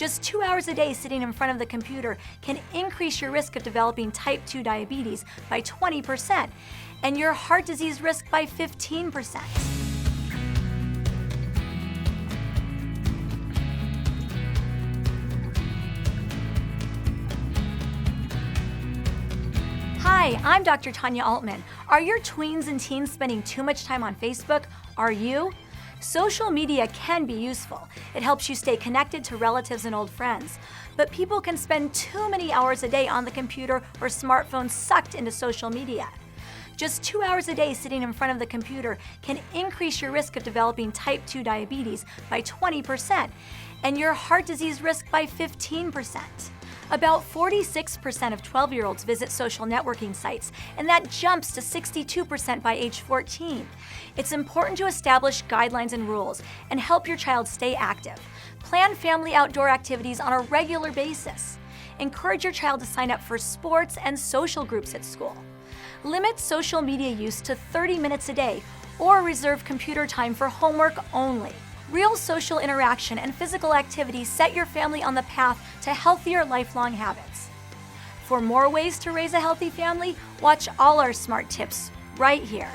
Just 2 hours a day sitting in front of the computer can increase your risk of developing type 2 diabetes by 20% and your heart disease risk by 15%. Hi, I'm Dr. Tanya Altman. Are your tweens and teens spending too much time on Facebook? Are you? Social media can be useful. It helps you stay connected to relatives and old friends. But people can spend too many hours a day on the computer or smartphone sucked into social media. Just 2 hours a day sitting in front of the computer can increase your risk of developing type 2 diabetes by 20% and your heart disease risk by 15%. About 46% of 12-year-olds visit social networking sites, and that jumps to 62% by age 14. It's important to establish guidelines and rules and help your child stay active. Plan family outdoor activities on a regular basis. Encourage your child to sign up for sports and social groups at school. Limit social media use to 30 minutes a day or reserve computer time for homework only. Real social interaction and physical activity set your family on the path to healthier lifelong habits. For more ways to raise a healthy family, watch all our smart tips right here.